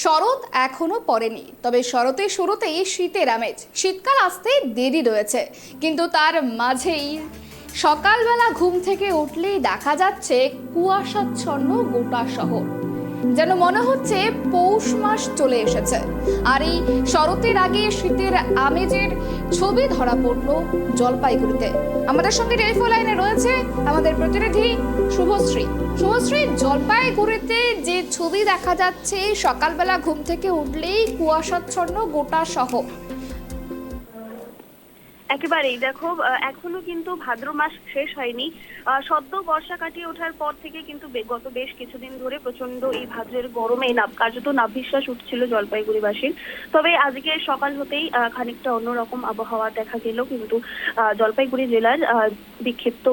শরৎ এখনো পড়েনি, তবে শরতের শুরুতেই শীতের আমেজ। শীতকাল আসতে দেরি রয়েছে, কিন্তু তার মাঝেই সকালবেলা ঘুম থেকে উঠলেই দেখা যাচ্ছে কুয়াশাচ্ছন্ন গোটা শহর। যেন মনে হচ্ছে পৌষ মাস চলে এসেছে। আর এই শরতের আগে শীতের আমেজের ছবি ধরা পড়লো জলপাইগুড়িতে। আমাদের সঙ্গে টেলিফোন লাইনে রয়েছে আমাদের প্রতিনিধি শুভশ্রী। শুভশ্রী, জলপাইগুড়িতে যে ছবি দেখা যাচ্ছে, সকালবেলা ঘুম থেকে উঠলেই কুয়াশাচ্ছন্ন গোটা শহর। একেবারেই দেখো, এখনো কিন্তু ভাদ্র মাস শেষ হয়নি। সদ্য বর্ষা কাটিয়ে ওঠার পর থেকে কিন্তু গত বেশ কিছুদিন ধরে প্রচন্ড এই ভাদ্রের গরমে কার্যত নাভিশ্বাস উঠছিল জলপাইগুড়িবাসীর। তবে আজকে সকাল হতেই খানিকটা অন্যরকম আবহাওয়া দেখা গেল কিন্তু জলপাইগুড়ি জেলার বিক্ষিপ্ত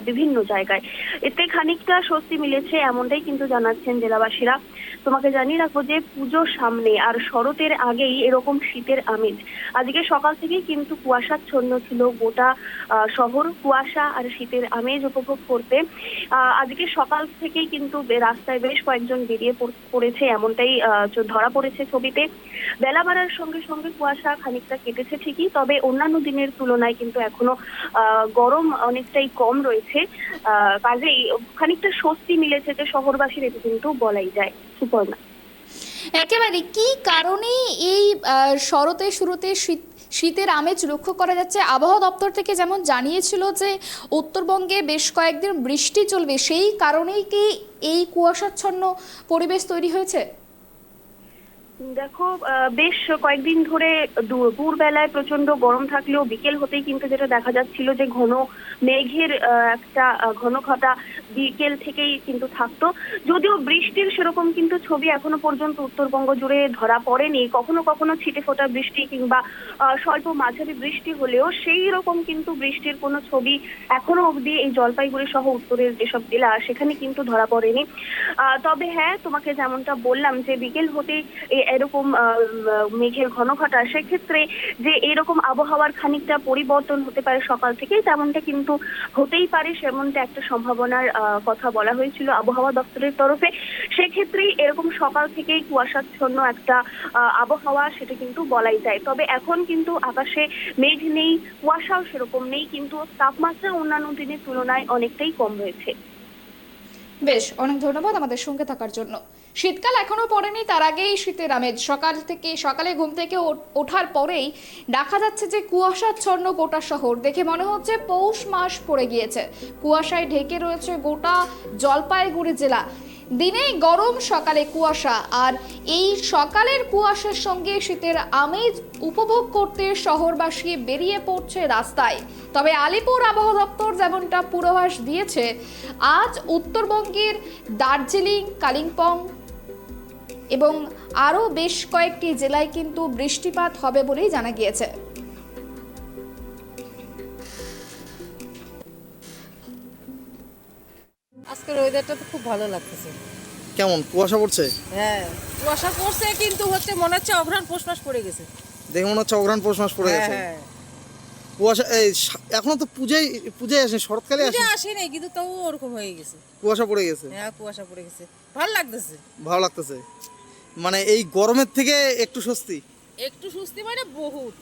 বিভিন্ন জায়গায়। এতে খানিকটা স্বস্তি মিলেছে এমনটাই কিন্তু জানাচ্ছেন জেলাবাসীরা। তোমাকে জানিয়ে রাখবো যে পুজোর সামনে আর শরতের আগেই এরকম শীতের আমেজ। আজকে সকাল থেকেই কিন্তু কুয়াশাচ্ছন্ন ছিল গোটা শহর। কুয়াশা আর শীতের আমেজ উপভোগ করতে আজকে সকাল থেকেই কিন্তু রাস্তায় বেশ কয়েকজন বেরিয়ে পড়েছে, এমনটাই ধরা পড়েছে ছবিতে। বেলা বাড়ার সঙ্গে সঙ্গে কুয়াশা খানিকটা কেটেছে ঠিকই, তবে অন্যান্য দিনের তুলনায় কিন্তু এখনো গরম অনেকটাই কম রয়েছে। কাজেই খানিকটা স্বস্তি মিলেছে যে শহরবাসীর, এটা কিন্তু বলাই যায়। সুপর্ণা, একেবারে কি কারণে এই শরতের শুরুতে শীতের আমেজ লক্ষ্য করা যাচ্ছে? আবহাওয়া দপ্তর থেকে যেমন জানিয়েছিল যে উত্তরবঙ্গে বেশ কয়েকদিন বৃষ্টি চলবে, সেই কারণেই কি এই কুয়াশাচ্ছন্ন পরিবেশ তৈরি হয়েছে? দেখো, বেশ কয়েকদিন ধরে দুপুর বেলায় প্রচন্ড গরম থাকলেও বিকেল হতেই কিন্তু যেটা দেখা যাচ্ছিল যে ঘন মেঘের একটা ঘন ঘটা বিকেল থেকেই কিন্তু থাকতো। যদিও বৃষ্টির সেরকম কিন্তু ছবি এখনো পর্যন্ত উত্তরবঙ্গ জুড়ে ধরা পড়েনি। কখনো কখনো ছিটে ফোটা বৃষ্টি কিংবা স্বল্প মাঝারি বৃষ্টি হলেও সেই রকম কিন্তু বৃষ্টির কোনো ছবি এখনো অবধি এই জলপাইগুড়ি সহ উত্তরের যেসব জেলা সেখানে কিন্তু ধরা পড়েনি। তবে হ্যাঁ, তোমাকে যেমনটা বললাম যে বিকেল হতেই এরকম মেঘের ঘন ঘটা, সেক্ষেত্রে যে এরকম আবহাওয়ার খানিকটা পরিবর্তন হতে পারে সকাল থেকেই, তেমনটা কিন্তু হতেই পারে, সেমনটা একটা সম্ভাবনার কথা বলা হয়েছিল আবহাওয়া দপ্তরের তরফে। সেক্ষেত্রেই এরকম সকাল থেকেই কুয়াশাচ্ছন্ন একটা আবহাওয়া, সেটা কিন্তু বলাই যায়। তবে এখন কিন্তু আকাশে মেঘ নেই, কুয়াশাও সেরকম নেই, কিন্তু তাপমাত্রা অন্যান্য দিনের তুলনায় অনেকটাই কম রয়েছে। বেশ, অনেক ধন্যবাদ আমাদের সঙ্গে থাকার জন্য। শীতকাল এখনো পড়েনি, তার আগেই শীতের আমেজ। সকালে ঘুম থেকে ওঠার পরেই দেখা যাচ্ছে যে কুয়াশাচ্ছন্ন গোটা শহর। দেখে মনে হচ্ছে পৌষ মাস পড়ে গিয়েছে। কুয়াশায় ঢেকে রয়েছে গোটা জলপাইগুড়ি জেলা। দিনেই গরম, সকালে কুয়াশা, আর এই সকালের কুয়াশার সঙ্গে শীতের আমেজ উপভোগ করতে শহরবাসী বেরিয়ে পড়ছে রাস্তায়। তবে আলিপুর আবহাওয়া দপ্তর যেমনটা পূর্বাভাস দিয়েছে, আজ উত্তরবঙ্গের দার্জিলিং, কালিম্পং এবং আরও বেশ কয়েকটি জেলায় কিন্তু বৃষ্টিপাত হবে বলেই জানা গিয়েছে। আজকের ওয়েদারটা তো খুব ভালো লাগতেছে। কেমন কুয়াশা পড়ছে? হ্যাঁ, কুয়াশা পড়ছে, কিন্তু মনে হচ্ছে অঘ্রাণ পৌষ মাস পড়ে গেছে। দেখে মনে হচ্ছে অঘ্রাণ পৌষ মাস পড়ে গেছে। হ্যাঁ, কুয়াশা এখনো তো পূজায় আসেনি, শরৎকালে আসেনি, কিন্তু তাও ওরকম হয়ে গেছে। কুয়াশা পড়ে গেছে। হ্যাঁ, কুয়াশা পড়ে গেছে, ভালো লাগতেছে। ভালো লাগতেছে, মানে এই গরমের থেকে একটু স্বস্তি। একটু স্বস্তি মানে বহুত।